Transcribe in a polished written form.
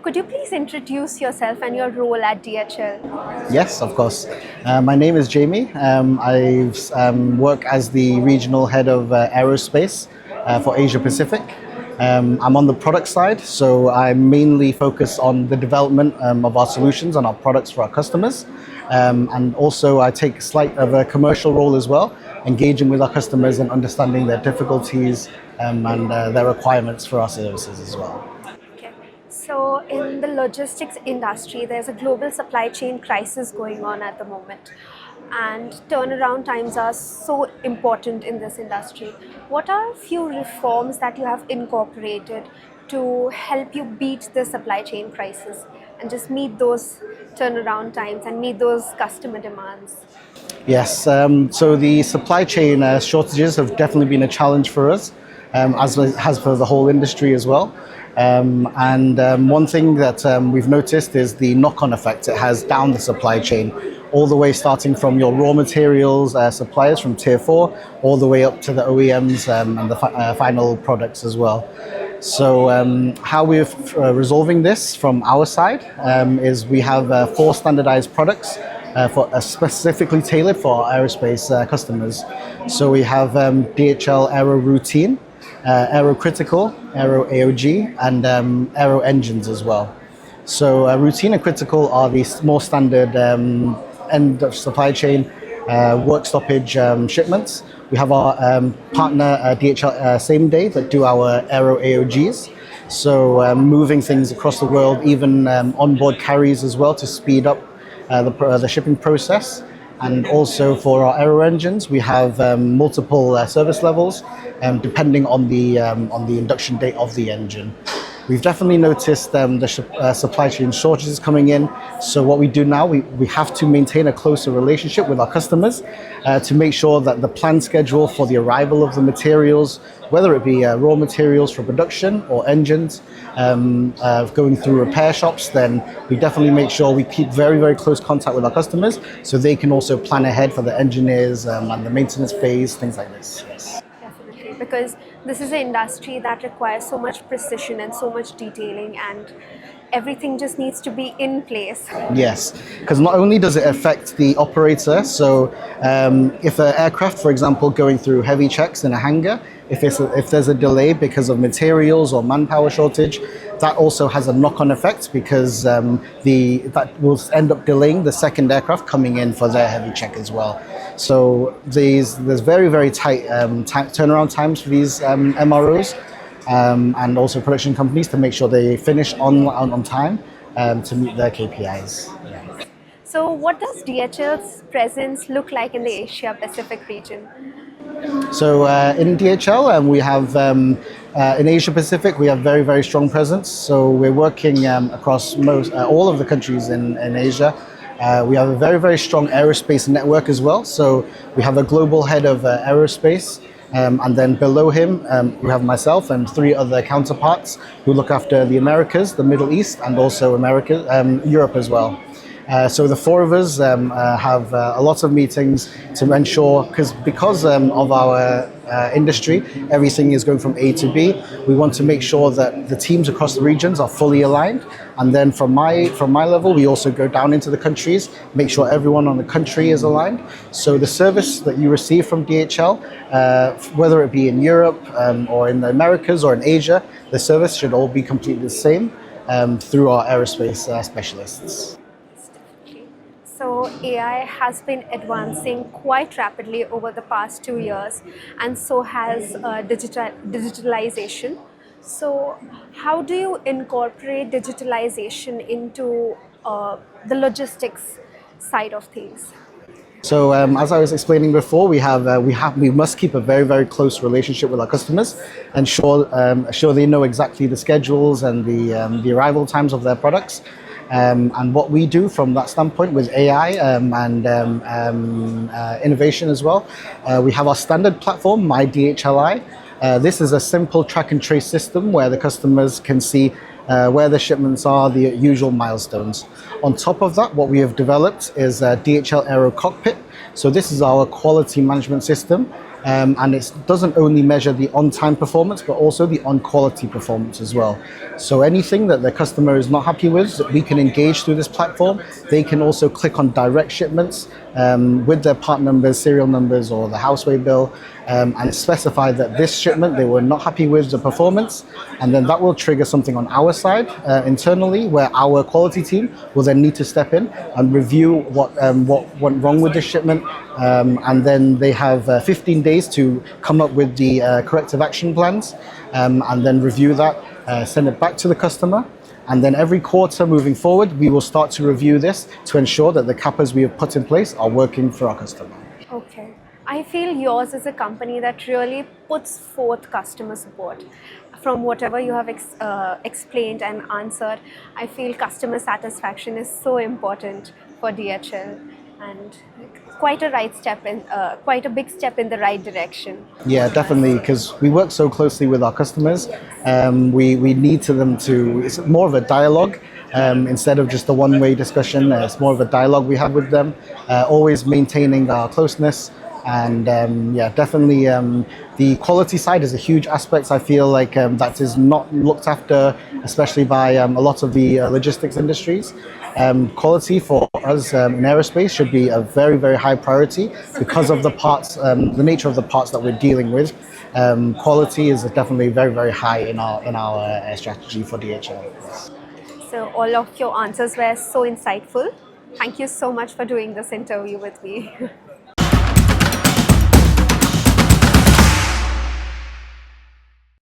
could you please introduce yourself and your role at DHL? Yes, of course. My name is Jamie. I work as the regional head of aerospace for Asia Pacific. I'm on the product side, so I mainly focus on the development of our solutions and our products for our customers. And also I take slight of a commercial role as well, engaging with our customers and understanding their difficulties and their requirements for our services as well. So in the logistics industry, there's a global supply chain crisis going on at the moment, and turnaround times are so important in this industry. What are a few reforms that you have incorporated to help you beat the supply chain crisis and just meet those turnaround times and meet those customer demands? Yes, so the supply chain shortages have definitely been a challenge for us, as it has for the whole industry as well. One thing that we've noticed is the knock-on effect it has down the supply chain, all the way starting from your raw materials suppliers from Tier 4, all the way up to the OEMs and the final products as well. So how we're resolving this from our side is we have 4 standardized products specifically tailored for our aerospace customers. So we have DHL Aero Routine, Aero Critical, Aero AOG, and Aero engines as well. So routine and critical are the more standard end of supply chain work stoppage shipments. We have our partner DHL Same Day that do our Aero AOGs. So moving things across the world, even onboard carries as well to speed up the shipping process. And also for our aero engines, we have multiple service levels depending on the induction date of the engine. We've definitely noticed the supply chain shortages coming in. So what we do now, we have to maintain a closer relationship with our customers to make sure that the planned schedule for the arrival of the materials, whether it be raw materials for production or engines going through repair shops, then we definitely make sure we keep very, very close contact with our customers so they can also plan ahead for the engineers and the maintenance phase, things like this. Yes. Definitely, because this is an industry that requires so much precision and so much detailing, and everything just needs to be in place. Yes, because not only does it affect the operator, so if an aircraft, for example, going through heavy checks in a hangar, if there's a delay because of materials or manpower shortage, that also has a knock-on effect because that will end up delaying the second aircraft coming in for their heavy check as well. So there's very, very tight turnaround times for these MROs and also production companies to make sure they finish on time to meet their KPIs. Yeah. So what does DHL's presence look like in the Asia Pacific region? So in DHL, we have in Asia Pacific, we have very, very strong presence. So we're working across all of the countries in Asia. We have a very, very strong aerospace network as well. So we have a global head of aerospace, and then below him we have myself and 3 other counterparts who look after the Americas, the Middle East, and also Europe as well. So the 4 of us have a lot of meetings to ensure, because of our industry, everything is going from A to B. We want to make sure that the teams across the regions are fully aligned. And then from my level, we also go down into the countries, make sure everyone on the country is aligned. So the service that you receive from DHL, whether it be in Europe or in the Americas or in Asia, the service should all be completely the same through our aerospace specialists. So AI has been advancing quite rapidly over the past 2 years, and so has digitalization. So how do you incorporate digitalization into the logistics side of things? So as I was explaining before, we must keep a very, very close relationship with our customers and ensure they know exactly the schedules and the arrival times of their products. And what we do from that standpoint with AI and innovation as well, we have our standard platform, MyDHLi. This is a simple track and trace system where the customers can see where the shipments are, the usual milestones. On top of that, what we have developed is DHL AeroCockpit. So this is our quality management system, And it doesn't only measure the on-time performance, but also the on-quality performance as well. So anything that the customer is not happy with, we can engage through this platform. They can also click on direct shipments with their part numbers, serial numbers, or the houseway bill, and specify that this shipment they were not happy with the performance, and then that will trigger something on our side internally, where our quality team will then need to step in and review what went wrong with the shipment, and then they have 15 days to come up with the corrective action plans, and then review that, send it back to the customer. And then every quarter moving forward, we will start to review this to ensure that the CAPAs we have put in place are working for our customer. Okay. I feel yours is a company that really puts forth customer support. From whatever you have explained and answered, I feel customer satisfaction is so important for DHL, and quite a big step in the right direction. Yeah, definitely, because we work so closely with our customers. We need it's more of a dialogue instead of just a one-way discussion. It's more of a dialogue we have with them, always maintaining our closeness. And yeah, definitely the quality side is a huge aspect. I feel like that is not looked after, especially by a lot of the logistics industries. Quality for us in aerospace should be a very, very high priority because of the parts, the nature of the parts that we're dealing with. Quality is definitely very, very high in our strategy for DHL. Yes. So all of your answers were so insightful. Thank you so much for doing this interview with me.